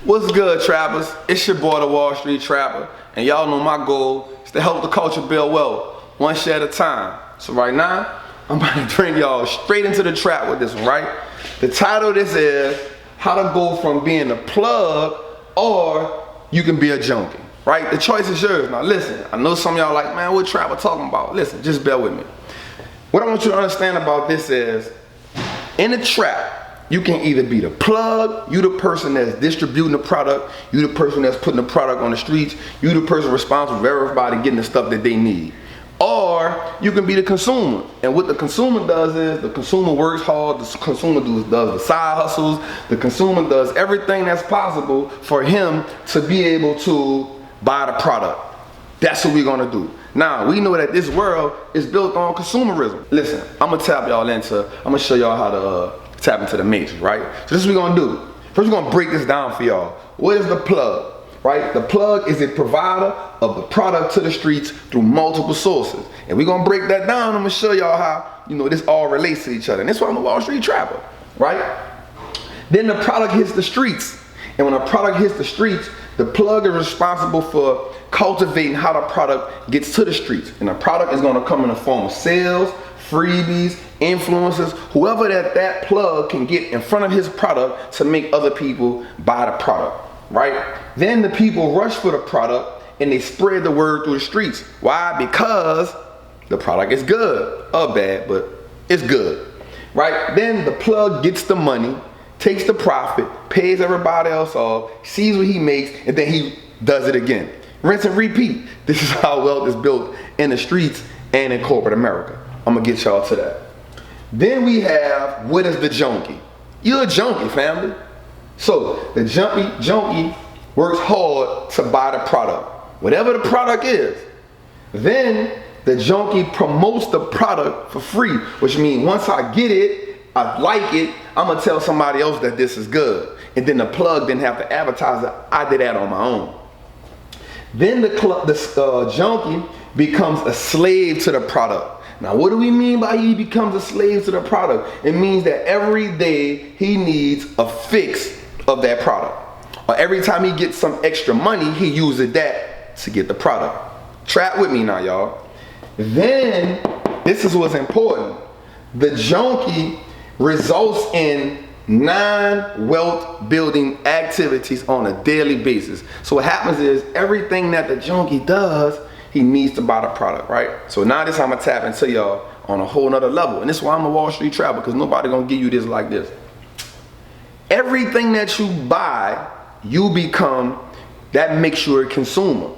What's good, trappers? It's your boy, the Wall Street Trapper, and y'all know my goal is to help the culture build wealth, one share at a time. So right now, I'm about to bring y'all straight into the trap with this one, right? The title of this is how to go from being a plug or you can be a junkie, right? The choice is yours. Now listen, I know some of y'all like, man, what Trapper talking about? Listen, just bear with me. What I want you to understand about this is, in the trap, you can either be the plug, you the person that's distributing the product, you the person that's putting the product on the streets, you the person responsible for everybody getting the stuff that they need. Or you can be the consumer. And what the consumer does is, the consumer works hard, the consumer does the side hustles, the consumer does everything that's possible for him to be able to buy the product. That's what we're gonna do. Now, we know that this world is built on consumerism. Listen, I'm gonna I'm gonna show y'all how to tap into the matrix, right? So this is what we're gonna do. First, we're gonna break this down for y'all. What is the plug, right? The plug is a provider of the product to the streets through multiple sources. And we're gonna break that down. I'm gonna show y'all how, this all relates to each other. And that's why I'm a Wall Street Trapper, right? Then the product hits the streets. And when a product hits the streets, the plug is responsible for cultivating how the product gets to the streets. And the product is gonna come in the form of sales, freebies, influencers, whoever that plug can get in front of his product to make other people buy the product, right? Then the people rush for the product and they spread the word through the streets. Why? Because the product is good, or bad, but it's good, right? Then the plug gets the money, takes the profit, pays everybody else off, sees what he makes, and then he does it again. Rinse and repeat. This is how wealth is built in the streets and in corporate America. I'm gonna get y'all to that. Then we have, what is the junkie? You're a junkie, family. So the junkie works hard to buy the product, whatever the product is. Then the junkie promotes the product for free, which means once I get it, I like it, I'm gonna tell somebody else that this is good. And then the plug didn't have to advertise it, I did that on my own. Then the junkie becomes a slave to the product. Now, what do we mean by he becomes a slave to the product? It means that every day he needs a fix of that product. Or every time he gets some extra money, he uses that to get the product. Trap with me now, y'all. Then, this is what's important. The junkie results in 9 wealth building activities on a daily basis. So what happens is, everything that the junkie does, he needs to buy the product, right? So now this I'm gonna tap into y'all on a whole nother level. And this is why I'm a Wall Street Trapper, because nobody gonna give you this like this. Everything that you buy, you become, that makes you a consumer.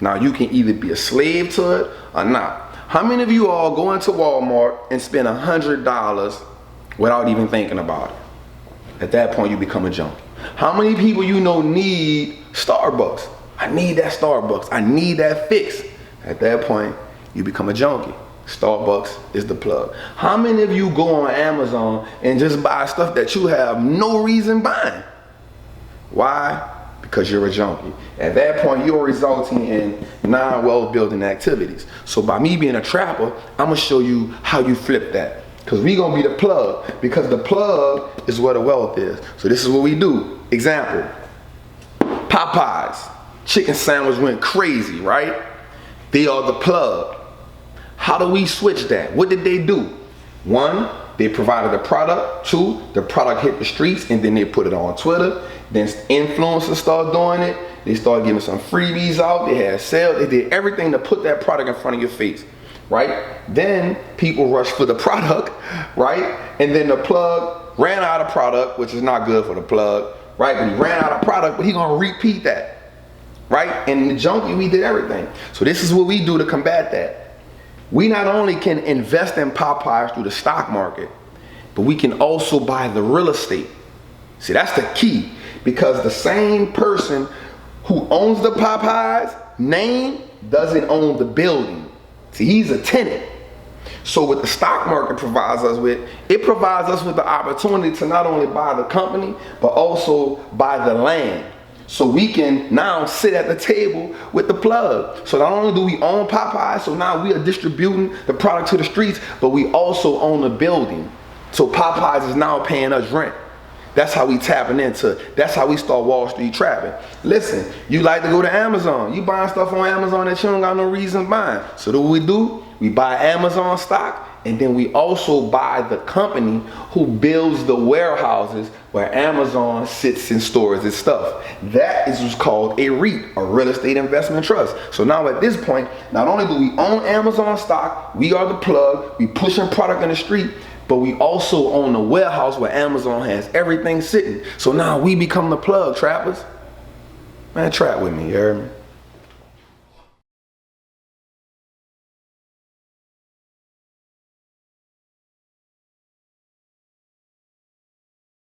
Now you can either be a slave to it or not. How many of you all go into Walmart and spend $100 without even thinking about it? At that point, you become a junkie. How many people you know need Starbucks? I need that Starbucks. I need that fix. At that point, you become a junkie. Starbucks is the plug. How many of you go on Amazon and just buy stuff that you have no reason buying? Why? Because you're a junkie. At that point, you're resulting in 9 wealth building activities. So by me being a trapper, I'm gonna show you how you flip that. Because we gonna be the plug, because the plug is where the wealth is. So this is what we do. Example, Popeyes, chicken sandwich went crazy, right? They are the plug. How do we switch that? What did they do? 1, they provided the product. 2, the product hit the streets and then they put it on Twitter. Then influencers start doing it. They start giving some freebies out. They had sales. They did everything to put that product in front of your face, right? Then people rush for the product, right? And then the plug ran out of product, which is not good for the plug, right? But he ran out of product, but he gonna repeat that, right? And the junkie, we did everything. So this is what we do to combat that. We not only can invest in Popeyes through the stock market, but we can also buy the real estate. See, that's the key, because the same person who owns the Popeyes name doesn't own the building. See, he's a tenant. So what the stock market provides us with, it provides us with the opportunity to not only buy the company, but also buy the land. So we can now sit at the table with the plug. So not only do we own Popeyes, so now we are distributing the product to the streets, but we also own the building. So Popeyes is now paying us rent. That's how we tapping into. That's how we start Wall Street trapping. Listen, you like to go to Amazon. You buying stuff on Amazon that you don't got no reason buying. So what we do? We buy Amazon stock, and then we also buy the company who builds the warehouses where Amazon sits and stores its stuff. That is what's called a REIT, a real estate investment trust. So now at this point, not only do we own Amazon stock, we are the plug, we pushing product in the street, but we also own the warehouse where Amazon has everything sitting. So now we become the plug, trappers. Man, trap with me, you heard me?